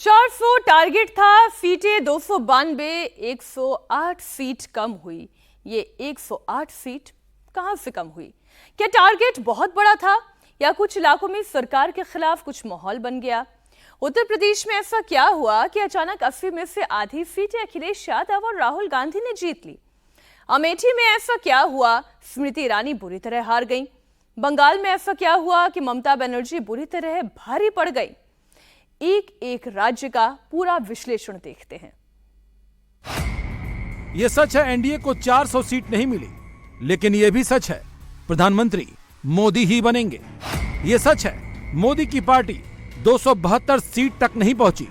400 target था, सीटें 292, 108 seat कम हुई। ये 108 सीट कहां से कम हुई? क्या टारगेट बहुत बड़ा था या कुछ इलाकों में सरकार के खिलाफ कुछ माहौल बन गया? उत्तर प्रदेश में ऐसा क्या हुआ कि अचानक 80 में से आधी सीटें अखिलेश यादव और राहुल गांधी ने जीत ली? अमेठी में ऐसा क्या हुआ? स्मृति ईरानी बुरी तरह हार गईं। बंगाल में ऐसा क्या हुआ कि ममता बनर्जी बुरी तरह भारी पड़ गई? एक एक राज्य का पूरा विश्लेषण देखते हैं। यह सच है, एनडीए को 400 सीट नहीं मिली, लेकिन यह भी सच है प्रधानमंत्री मोदी ही बनेंगे। यह सच है मोदी की पार्टी 272 सीट तक नहीं पहुंची,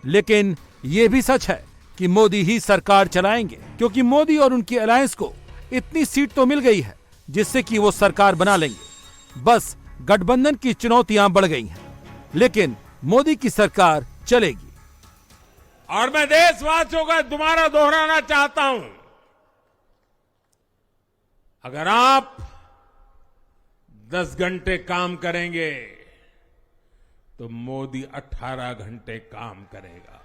लेकिन यह भी सच है कि मोदी ही सरकार चलाएंगे, क्योंकि मोदी और उनकी अलायंस को इतनी सीट तो मिल गई है जिससे कि वो सरकार बना लेंगे। बस गठबंधन की चुनौतियां बढ़ गई हैं, लेकिन मोदी की सरकार चलेगी। और मैं देशवासियों का दोबारा दोहराना चाहता हूं, अगर आप 10 घंटे काम करेंगे तो मोदी 18 घंटे काम करेगा।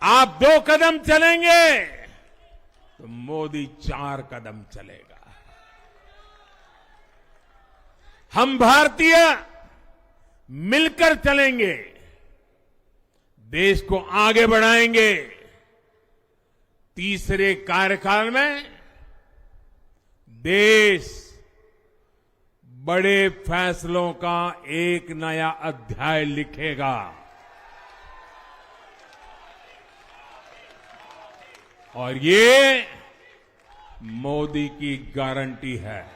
आप 2 कदम चलेंगे तो मोदी 4 कदम चलेगा। हम भारतीय मिलकर चलेंगे, देश को आगे बढ़ाएंगे। तीसरे कार्यकाल में देश बड़े फैसलों का एक नया अध्याय लिखेगा। और ये मोदी की गारंटी है।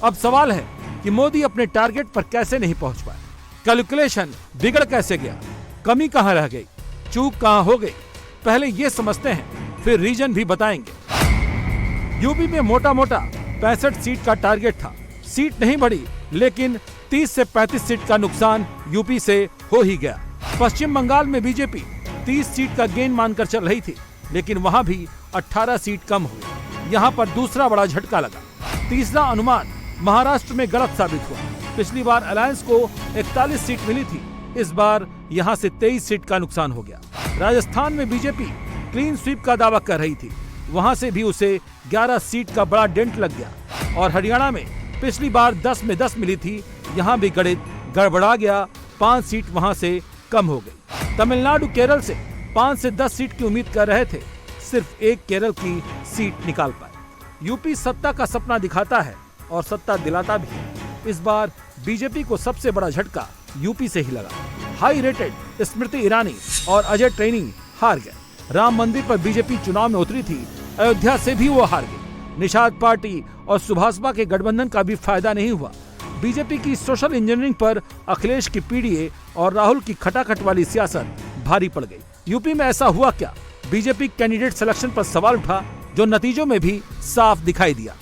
अब सवाल है कि मोदी अपने टारगेट पर कैसे नहीं पहुंच पाए? कैलकुलेशन बिगड़ कैसे गया? कमी कहां रह गई? चूक कहां हो गई? पहले ये समझते हैं, फिर रीजन भी बताएंगे। यूपी में मोटा मोटा 65 सीट का टारगेट था। सीट नहीं बढ़ी, लेकिन 30 से 35 सीट का नुकसान यूपी से हो ही गया। पश्चिम बंगाल में बीजेपी 30 सीट का गेन मानकर चल रही थी, लेकिन वहां भी 18 सीट कम हुई। यहाँ पर दूसरा बड़ा झटका लगा। तीसरा अनुमान महाराष्ट्र में गलत साबित हुआ। पिछली बार अलायंस को 41 सीट मिली थी, इस बार यहां से 23 सीट का नुकसान हो गया। राजस्थान में बीजेपी क्लीन स्वीप का दावा कर रही थी, वहां से भी उसे 11 सीट का बड़ा डेंट लग गया। और हरियाणा में पिछली बार 10 में 10 मिली थी, यहाँ भी गणित गड़बड़ा गया, 5 सीट वहां से कम हो गई। तमिलनाडु केरल से 5 से 10 सीट की उम्मीद कर रहे थे, सिर्फ एक केरल की सीट निकाल पाए। यूपी सत्ता का सपना दिखाता है और सत्ता दिलाता भी है। इस बार बीजेपी को सबसे बड़ा झटका यूपी से ही लगा। हाई रेटेड स्मृति ईरानी और अजय ट्रेनी हार गए। राम मंदिर पर बीजेपी चुनाव में उतरी थी, अयोध्या से भी वो हार गई। निषाद पार्टी और सुभाषपा के गठबंधन का भी फायदा नहीं हुआ। बीजेपी की सोशल इंजीनियरिंग पर अखिलेश की पीडीए और राहुल की खटाखट वाली सियासत भारी पड़ गई। यूपी में ऐसा हुआ क्या? बीजेपी कैंडिडेट सिलेक्शन पर सवाल उठा, जो नतीजों में भी साफ दिखाई दिया।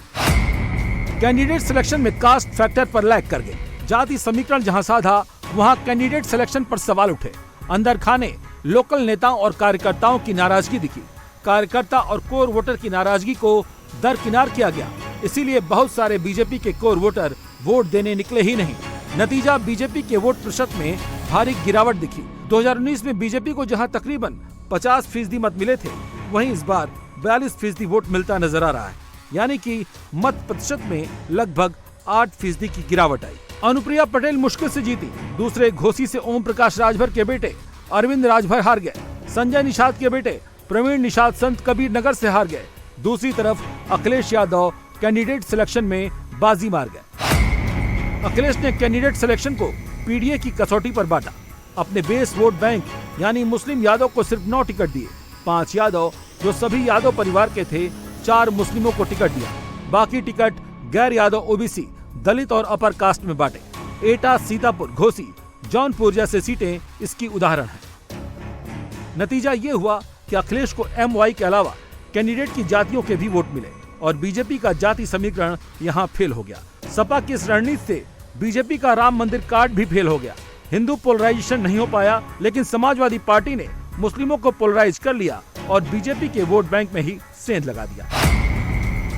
कैंडिडेट सिलेक्शन में कास्ट फैक्टर पर लैग कर गए। जाति समीकरण जहां साधा, वहां कैंडिडेट सिलेक्शन पर सवाल उठे। अंदर खाने लोकल नेताओं और कार्यकर्ताओं की नाराजगी दिखी। कार्यकर्ता और कोर वोटर की नाराजगी को दरकिनार किया गया, इसीलिए बहुत सारे बीजेपी के कोर वोटर वोट देने निकले ही नहीं। नतीजा, बीजेपी के वोट प्रतिशत में भारी गिरावट दिखी। 2019 में बीजेपी को जहां तकरीबन 50% मत मिले थे, वहीं इस बार 42% वोट मिलता नजर आ रहा है, यानी कि मत प्रतिशत में लगभग 8% की गिरावट आई। अनुप्रिया पटेल मुश्किल से जीती। दूसरे घोसी से ओम प्रकाश राजभर के बेटे अरविंद राजभर हार गए। संजय निषाद के बेटे प्रवीण निषाद संत कबीर नगर से हार गए। दूसरी तरफ अखिलेश यादव कैंडिडेट सिलेक्शन में बाजी मार गए। अखिलेश ने कैंडिडेट सिलेक्शन को पीडीए की कसौटी पर बांटा। अपने बेस वोट बैंक यानी मुस्लिम यादव को सिर्फ 9 टिकट दिए। 5 यादव जो सभी यादव परिवार के थे, 4 मुस्लिमों को टिकट दिया। बाकी टिकट गैर यादव ओबीसी, दलित और अपर कास्ट में बांटे। एटा, सीतापुर, घोसी, जौनपुर जैसे सीटें इसकी उदाहरण हैं। नतीजा ये हुआ कि अखिलेश को एमवाई के अलावा कैंडिडेट की जातियों के भी वोट मिले और बीजेपी का जाति समीकरण यहाँ फेल हो गया। सपा की इस रणनीति से बीजेपी का राम मंदिर कार्ड भी फेल हो गया। हिंदू पोलराइजेशन नहीं हो पाया, लेकिन समाजवादी पार्टी ने मुस्लिमों को पोलराइज कर लिया और बीजेपी के वोट बैंक में ही सेंध लगा दिया।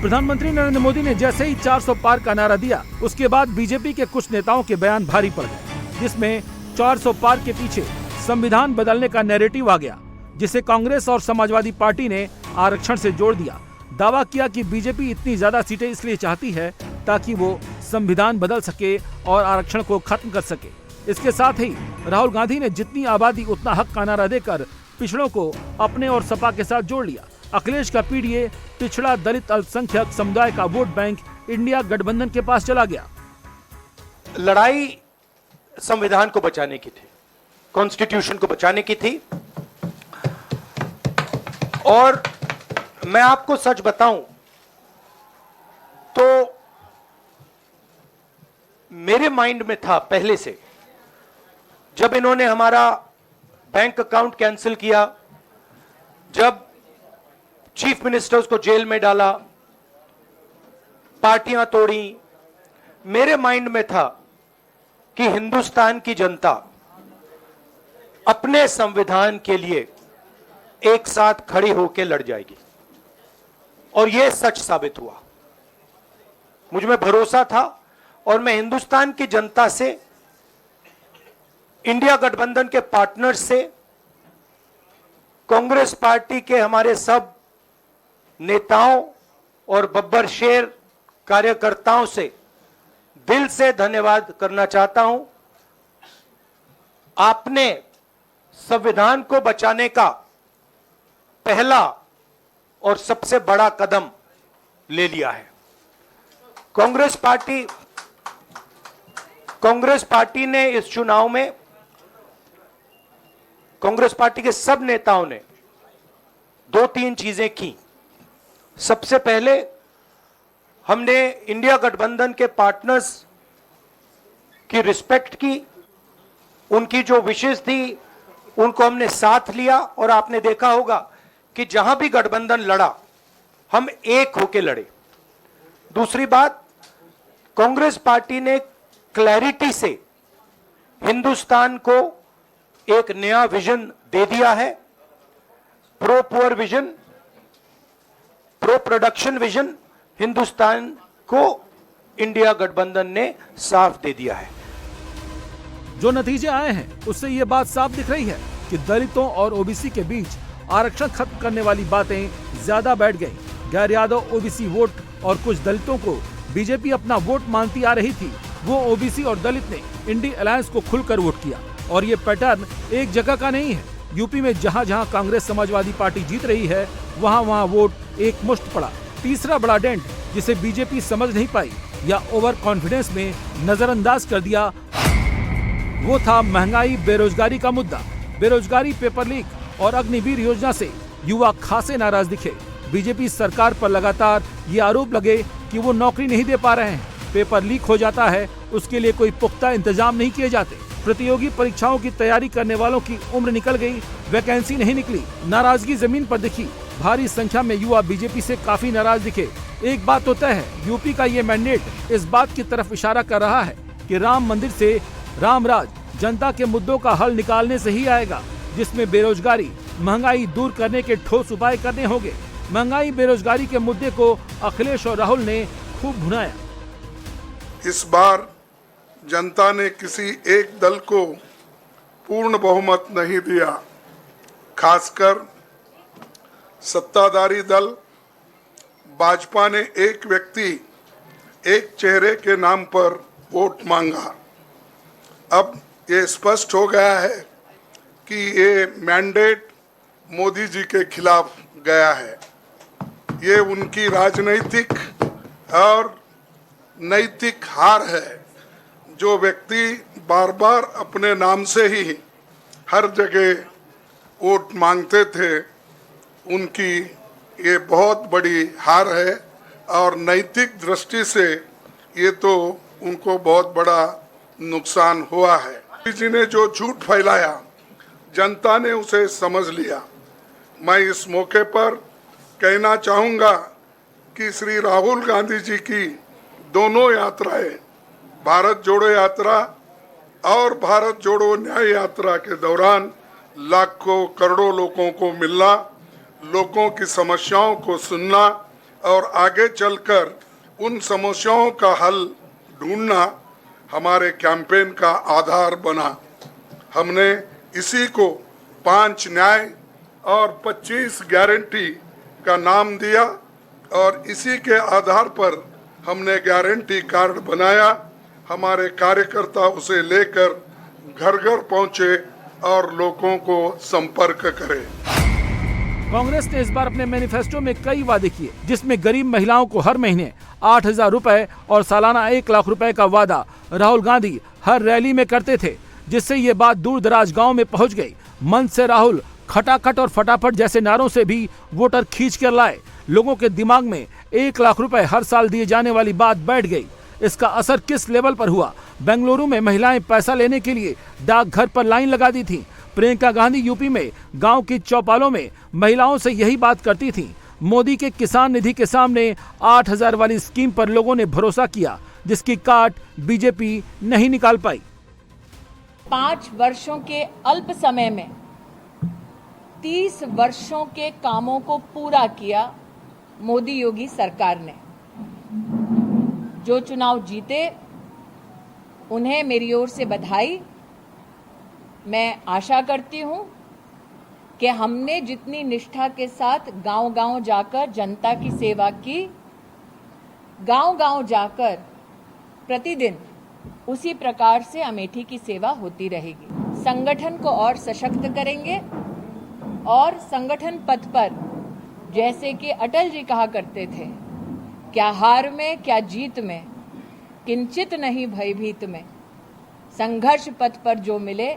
प्रधानमंत्री नरेंद्र मोदी ने जैसे ही 400 पार का नारा दिया, उसके बाद बीजेपी के कुछ नेताओं के बयान भारी पड़ गए, जिसमें 400 पार के पीछे संविधान बदलने का नैरेटिव आ गया, जिसे कांग्रेस और समाजवादी पार्टी ने आरक्षण से जोड़ दिया। दावा किया कि बीजेपी इतनी ज्यादा सीटें इसलिए चाहती है ताकि वो संविधान बदल सके और आरक्षण को खत्म कर सके। इसके साथ ही राहुल गांधी ने जितनी आबादी उतना हक का नारा देकर पिछड़ों को अपने और सपा के साथ जोड़ लिया। अखिलेश का पीडीए पिछड़ा दलित अल्पसंख्यक समुदाय का वोट बैंक इंडिया गठबंधन के पास चला गया। लड़ाई संविधान को बचाने की थी, कॉन्स्टिट्यूशन को बचाने की थी। और मैं आपको सच बताऊं तो मेरे माइंड में था पहले से, जब इन्होंने हमारा बैंक अकाउंट कैंसिल किया, जब चीफ मिनिस्टर्स को जेल में डाला, पार्टियां तोड़ी, मेरे माइंड में था कि हिंदुस्तान की जनता अपने संविधान के लिए एक साथ खड़ी होकर लड़ जाएगी। और यह सच साबित हुआ। मुझ में भरोसा था और मैं हिंदुस्तान की जनता से, इंडिया गठबंधन के पार्टनर्स से, कांग्रेस पार्टी के हमारे सब नेताओं और बब्बर शेर कार्यकर्ताओं से दिल से धन्यवाद करना चाहता हूं। आपने संविधान को बचाने का पहला और सबसे बड़ा कदम ले लिया है। कांग्रेस पार्टी ने इस चुनाव में, कांग्रेस पार्टी के सब नेताओं ने 2-3 चीजें की। सबसे पहले हमने इंडिया गठबंधन के पार्टनर्स की रिस्पेक्ट की, उनकी जो विशेष थी उनको हमने साथ लिया। और आपने देखा होगा कि जहां भी गठबंधन लड़ा, हम एक होकर लड़े। दूसरी बात, कांग्रेस पार्टी ने क्लैरिटी से हिंदुस्तान को एक नया विजन दे दिया है। Pro poor vision, pro production vision Hindustan को इंडिया गठबंधन ने साफ दे दिया है। जो नतीजे आए हैं उससे ये बात साफ दिख रही है कि दलितों और ओबीसी के बीच आरक्षण खत्म करने वाली बातें ज्यादा बैठ गईं। गैर यादव ओबीसी वोट और कुछ दलितों को बीजेपी अपना वोट मानती आ रही थी, वो ओबीसी और दलित ने इंडी अलायंस को खुलकर वोट किया। और ये पैटर्न एक जगह का नहीं है। यूपी में जहां जहां कांग्रेस समाजवादी पार्टी जीत रही है, वहां वहां वोट एक मुश्त पड़ा। तीसरा बड़ा डेंट जिसे बीजेपी समझ नहीं पाई या ओवर कॉन्फिडेंस में नजरअंदाज कर दिया, वो था महंगाई बेरोजगारी का मुद्दा। बेरोजगारी, पेपर लीक और अग्निवीर योजना से युवा खासे नाराज दिखे। बीजेपी सरकार पर लगातार ये आरोप लगे कि वो नौकरी नहीं दे पा रहे हैं। पेपर लीक हो जाता है, उसके लिए कोई पुख्ता इंतजाम नहीं किए जाते। प्रतियोगी परीक्षाओं की तैयारी करने वालों की उम्र निकल गई, वैकेंसी नहीं निकली। नाराजगी जमीन पर दिखी। भारी संख्या में युवा बीजेपी से काफी नाराज दिखे। एक बात तो तय है, यूपी का ये मैंडेट इस बात की तरफ इशारा कर रहा है कि राम मंदिर से राम राज जनता के मुद्दों का हल निकालने से ही आएगा, जिसमें बेरोजगारी, महंगाई दूर करने के ठोस उपाय करने होंगे। महंगाई बेरोजगारी के मुद्दे को अखिलेश और राहुल ने खूब भुनाया। इस बार जनता ने किसी एक दल को पूर्ण बहुमत नहीं दिया। खासकर सत्ताधारी दल भाजपा ने एक व्यक्ति, एक चेहरे के नाम पर वोट मांगा। अब ये स्पष्ट हो गया है कि ये मैंडेट मोदी जी के खिलाफ गया है। ये उनकी राजनीतिक और नैतिक हार है। जो व्यक्ति बार बार अपने नाम से ही हर जगह वोट मांगते थे, उनकी ये बहुत बड़ी हार है। और नैतिक दृष्टि से ये तो उनको बहुत बड़ा नुकसान हुआ है। मोदी जी ने जो झूठ फैलाया, जनता ने उसे समझ लिया। मैं इस मौके पर कहना चाहूँगा कि श्री राहुल गांधी जी की दोनों यात्राएं, भारत जोड़ो यात्रा और भारत जोड़ो न्याय यात्रा के दौरान लाखों करोड़ों लोगों को मिलना, लोगों की समस्याओं को सुनना और आगे चलकर उन समस्याओं का हल ढूंढना हमारे कैंपेन का आधार बना। हमने इसी को 5 न्याय और 25 गारंटी का नाम दिया और इसी के आधार पर हमने गारंटी कार्ड बनाया। हमारे कार्यकर्ता उसे लेकर घर घर पहुंचे और लोगों को संपर्क करें। कांग्रेस ने इस बार अपने मैनिफेस्टो में कई वादे किए, जिसमें गरीब महिलाओं को हर महीने 8,000 रुपए और सालाना 1 लाख रुपए का वादा राहुल गांधी हर रैली में करते थे, जिससे ये बात दूर दराज गाँव में पहुंच गई। मंच से राहुल खटाखट और फटाफट जैसे नारों से भी वोटर खींच कर लाए। लोगों के दिमाग में 1 लाख रुपए हर साल दिए जाने वाली बात बैठ गई। इसका असर किस लेवल पर हुआ? बेंगलुरु में महिलाएं पैसा लेने के लिए डाकघर पर लाइन लगा दी थी। प्रियंका गांधी यूपी में गांव की चौपालों में महिलाओं से यही बात करती थी। मोदी के किसान निधि के सामने 8,000 वाली स्कीम पर लोगों ने भरोसा किया, जिसकी काट बीजेपी नहीं निकाल पाई। 5 वर्षों के अल्प समय में 30 वर्षों के कामों को पूरा किया मोदी योगी सरकार ने। जो चुनाव जीते उन्हें मेरी ओर से बधाई। मैं आशा करती हूं कि हमने जितनी निष्ठा के साथ गांव-गांव जाकर जनता की सेवा की, गांव-गांव जाकर प्रतिदिन उसी प्रकार से अमेठी की सेवा होती रहेगी। संगठन को और सशक्त करेंगे और संगठन पथ पर, जैसे कि अटल जी कहा करते थे, क्या हार में क्या जीत में, किंचित नहीं भयभीत में, संघर्ष पथ पर जो मिले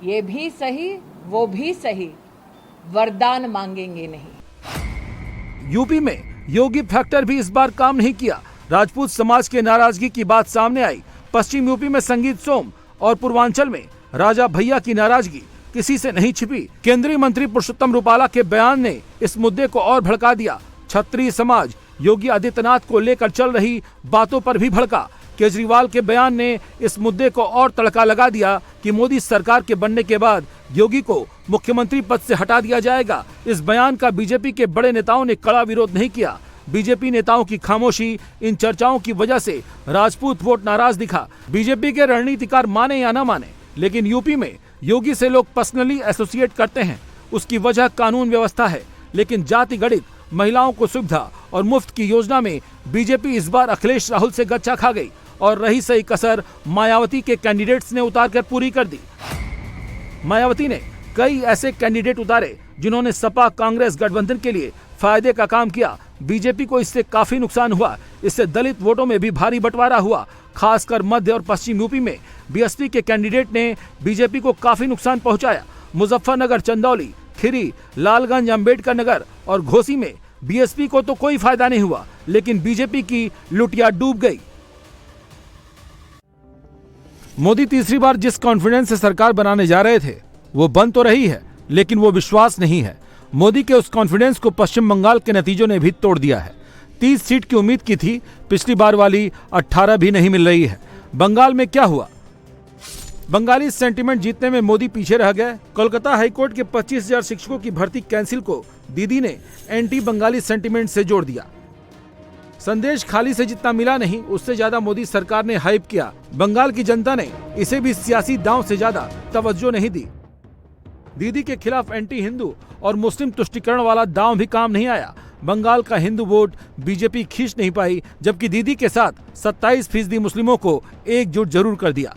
ये भी सही वो भी सही, वरदान मांगेंगे नहीं। यूपी में योगी फैक्टर भी इस बार काम नहीं किया। राजपूत समाज के नाराजगी की बात सामने आई। पश्चिम यूपी में संगीत सोम और पूर्वांचल में राजा भैया की नाराजगी किसी से नहीं छिपी। केंद्रीय मंत्री पुरुषोत्तम रूपाला के बयान ने इस मुद्दे को और भड़का दिया। क्षत्रिय समाज योगी आदित्यनाथ को लेकर चल रही बातों पर भी भड़का। केजरीवाल के बयान ने इस मुद्दे को और तड़का लगा दिया कि मोदी सरकार के बनने के बाद योगी को मुख्यमंत्री पद से हटा दिया जाएगा। इस बयान का बीजेपी के बड़े नेताओं ने कड़ा विरोध नहीं किया। बीजेपी नेताओं की खामोशी इन चर्चाओं की वजह से राजपूत वोट नाराज दिखा। बीजेपी के रणनीतिकार माने या न माने, लेकिन यूपी में योगी से लोग पर्सनली एसोसिएट करते हैं। उसकी वजह कानून व्यवस्था है, लेकिन जाति गणित, महिलाओं को सुविधा और मुफ्त की योजना में बीजेपी इस बार अखिलेश राहुल से गच्चा खा गई और रही सही कसर मायावती के कैंडिडेट्स ने उतारकर पूरी कर दी। मायावती ने कई ऐसे कैंडिडेट उतारे जिन्होंने सपा कांग्रेस गठबंधन के लिए फायदे का काम किया। बीजेपी को इससे काफी नुकसान हुआ। इससे दलित वोटों में भी भारी बंटवारा हुआ। खासकर मध्य और पश्चिम यूपी में बीएसपी के कैंडिडेट ने बीजेपी को काफी नुकसान पहुंचाया। मुजफ्फरनगर, चंदौली, खिरी, लालगंज, अंबेडकर नगर और घोसी में बीएसपी को तो कोई फायदा नहीं हुआ, लेकिन बीजेपी की लुटिया डूब गई। मोदी तीसरी बार जिस कॉन्फिडेंस से सरकार बनाने जा रहे थे वो बन तो रही है, लेकिन वो विश्वास नहीं है। मोदी के उस कॉन्फिडेंस को पश्चिम बंगाल के नतीजों ने भी तोड़ दिया है। 30 सीट की उम्मीद की थी, पिछली बार वाली 18 भी नहीं मिल रही है। बंगाल में क्या हुआ? बंगाली सेंटीमेंट जीतने में मोदी पीछे रह गए। कोलकाता हाईकोर्ट के 25,000 शिक्षकों की भर्ती कैंसिल को दीदी ने एंटी बंगाली सेंटीमेंट से जोड़ दिया। संदेश खाली से जितना मिला नहीं, उससे ज्यादा मोदी सरकार ने हाइप किया। बंगाल की जनता ने इसे भी सियासी दांव से ज्यादा तवज्जो नहीं दी। दीदी के खिलाफ एंटी हिंदू और मुस्लिम तुष्टीकरण वाला दांव भी काम नहीं आया। बंगाल का हिंदू वोट बीजेपी खींच नहीं पाई, जबकि दीदी के साथ 27% मुस्लिमों को एकजुट जरूर कर दिया।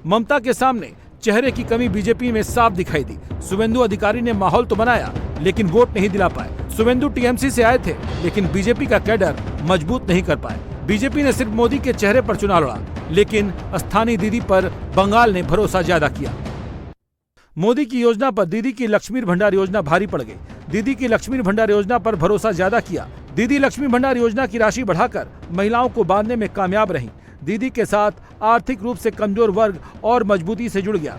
ममता के सामने चेहरे की कमी बीजेपी में साफ दिखाई दी। शुवेंदु अधिकारी ने माहौल तो बनाया, लेकिन वोट नहीं दिला पाए। शुवेंदु टीएमसी से आए थे, लेकिन बीजेपी का कैडर मजबूत नहीं कर पाए। बीजेपी ने सिर्फ मोदी के चेहरे पर चुनाव लड़ा, लेकिन स्थानीय दीदी पर बंगाल ने भरोसा ज्यादा किया। मोदी की योजना पर दीदी की लक्ष्मी भंडार योजना भारी पड़ गई। दीदी की लक्ष्मी भंडार योजना पर भरोसा ज्यादा किया। दीदी लक्ष्मी भंडार योजना की राशि बढ़ाकर महिलाओं को बांधने में कामयाब रही। दीदी के साथ आर्थिक रूप से कमजोर वर्ग और मजबूती से जुड़ गया।